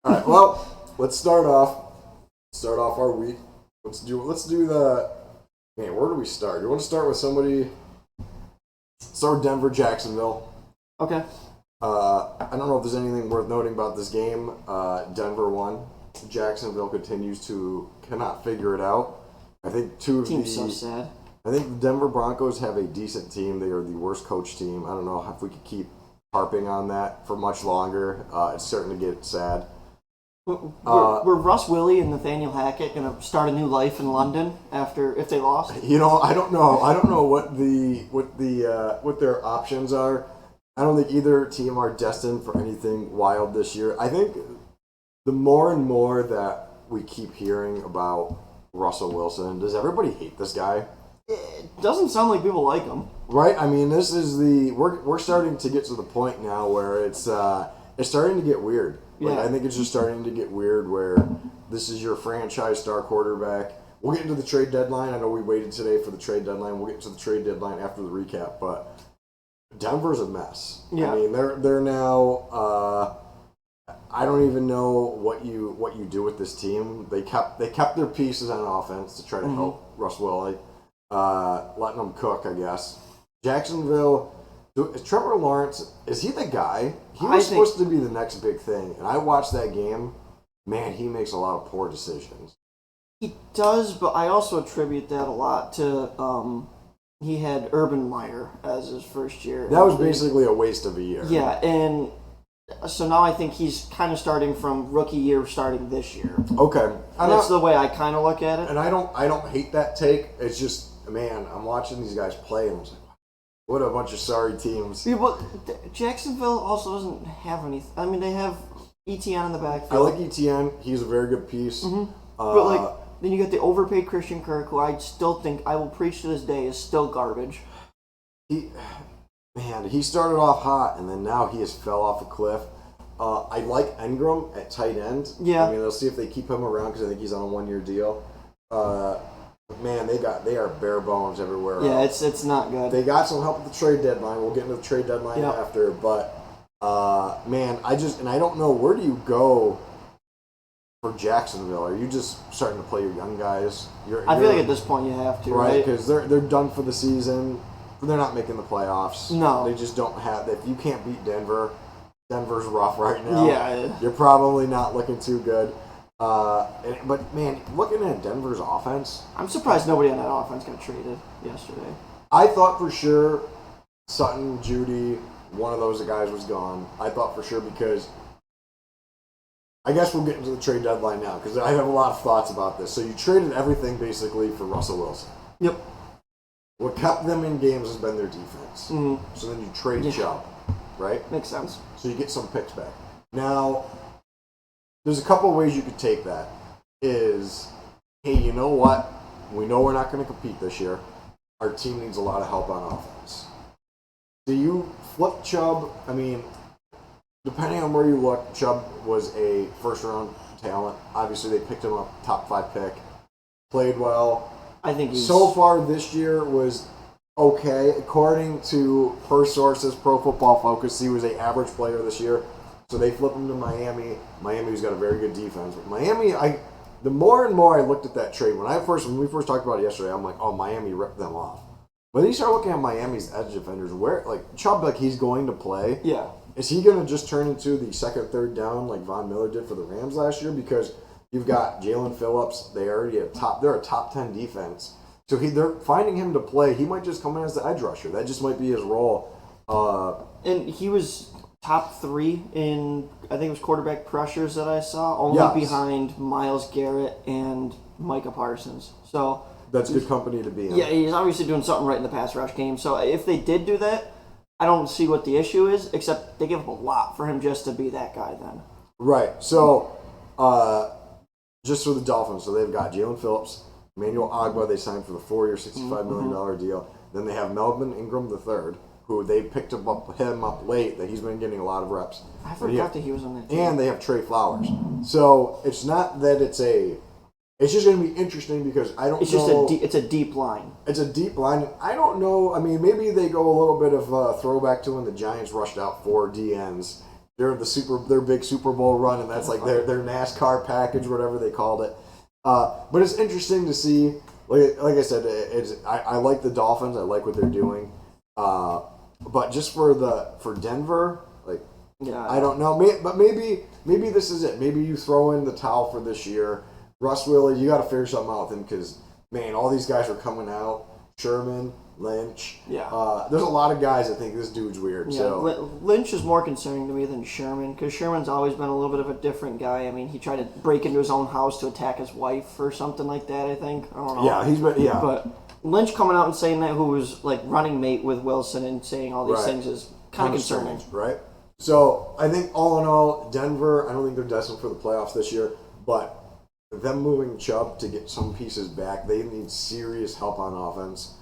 All right. Well, let's start off. Start off our week. Let's do the. Man, where do we start? You want to start with somebody? Start with Denver, Jacksonville. Okay. I don't know if there's anything worth noting about this game. Denver won. Jacksonville cannot figure it out. I think Team's so sad. I think the Denver Broncos have a decent team. They are the worst coach team. I don't know if we could keep harping on that for much longer. It's starting to get sad. Were Russ Willy and Nathaniel Hackett going to start a new life in London if they lost? I don't know. I don't know what their options are. I don't think either team are destined for anything wild this year. I think the more and more that we keep hearing about Russell Wilson, does everybody hate this guy? It doesn't sound like people like him. Right? I mean, this is we're starting to get to the point now where it's starting to get weird. Like, Yeah. I think it's just starting to get weird where this is your franchise star quarterback. We'll get into the trade deadline. I know we waited today for the trade deadline. We'll get to the trade deadline after the recap, but Denver's a mess. Yeah. I mean, they're now. I don't even know what you do with this team. They kept their pieces on offense to try to help Russ Willy, letting them cook, I guess. Jacksonville. Is Trevor Lawrence, is he the guy? He was supposed to be the next big thing. And I watched that game. Man, he makes a lot of poor decisions. He does, but I also attribute that a lot to he had Urban Meyer as his first year. That was basically a waste of a year. Yeah, and so now I think he's kind of starting from rookie year starting this year. Okay. That's the way I kind of look at it. And I don't hate that take. It's just, man, I'm watching these guys play and I'm just like, what a bunch of sorry teams. Yeah, but Jacksonville also doesn't have any. I mean, they have ETN in the backfield. I like ETN. He's a very good piece. But then you got the overpaid Christian Kirk, who I still think I will preach to this day is still garbage. He started off hot and then now he has fell off a cliff. I like Ingram at tight end. Yeah. I mean, they'll see if they keep him around because I think he's on a 1-year deal. Man, they are bare bones everywhere. Yeah, it's not good. They got some help at the trade deadline. We'll get into the trade deadline after, but man, I don't know, where do you go for Jacksonville? Are you just starting to play your young guys? I feel like at this point you have to, right? Because they're done for the season. They're not making the playoffs. No, they just don't have. If you can't beat Denver, Denver's rough right now. Yeah, you're probably not looking too good. But man, looking at Denver's offense, I'm surprised nobody on that offense got traded yesterday. I thought for sure Sutton, Judy, one of those guys was gone. I thought for sure because I guess we'll get into the trade deadline now because I have a lot of thoughts about this. So you traded everything basically for Russell Wilson. Yep. What kept them in games has been their defense. Mm-hmm. So then you trade Chubb, right? Makes sense. So you get some picks back. Now, there's a couple of ways you could take that. Is, hey, you know what? We know we're not going to compete this year. Our team needs a lot of help on offense. Do you flip Chubb? I mean, depending on where you look, Chubb was a first-round talent. Obviously, they picked him up, top 5 pick. Played well. I think so far this year was okay. According to per sources, Pro Football Focus, he was an average player this year. So they flip him to Miami. Miami's got a very good defense. But Miami, the more and more I looked at that trade, when we first talked about it yesterday, I'm like, oh, Miami ripped them off. But then you start looking at Miami's edge defenders, where Chubb, he's going to play. Yeah. Is he going to just turn into the second, third down like Von Miller did for the Rams last year? Because you've got Jalen Phillips. They're a top 10 defense. So they're finding him to play. He might just come in as the edge rusher. That just might be his role. And he was top 3 in, I think it was quarterback pressures that I saw, only behind Myles Garrett and Micah Parsons. So that's good company to be in. Yeah, he's obviously doing something right in the pass rush game. So if they did do that, I don't see what the issue is, except they give up a lot for him just to be that guy then. Right. So, just for the Dolphins, so they've got Jalen Phillips, Emmanuel Ogbah, they signed for the 4-year, $65 million deal. Then they have Melvin Ingram III, who they picked him up late, that he's been getting a lot of reps. I forgot that he was on that team. And they have Trey Flowers. So it's not that it's just going to be interesting because I don't know. It's a deep line. It's a deep line. I don't know. I mean, maybe they go a little bit of a throwback to when the Giants rushed out 4 DNs during their big Super Bowl run, and that's like their NASCAR package, whatever they called it. But it's interesting to see. Like I said, I like the Dolphins. I like what they're doing. But just for Denver, like I don't know. But maybe this is it. Maybe you throw in the towel for this year. Russ Willy, you got to figure something out with him because man, all these guys are coming out. Sherman, Lynch. Yeah. There's a lot of guys that think this dude's weird. Yeah. So Lynch is more concerning to me than Sherman because Sherman's always been a little bit of a different guy. I mean, he tried to break into his own house to attack his wife or something like that. I think I don't know. Yeah, he's been But Lynch coming out and saying that, who was like running mate with Wilson and saying all these things, is kind of concerning. Strange, right? So I think all in all, Denver. I don't think they're destined for the playoffs this year, but them moving Chubb to get some pieces back, they need serious help on offense.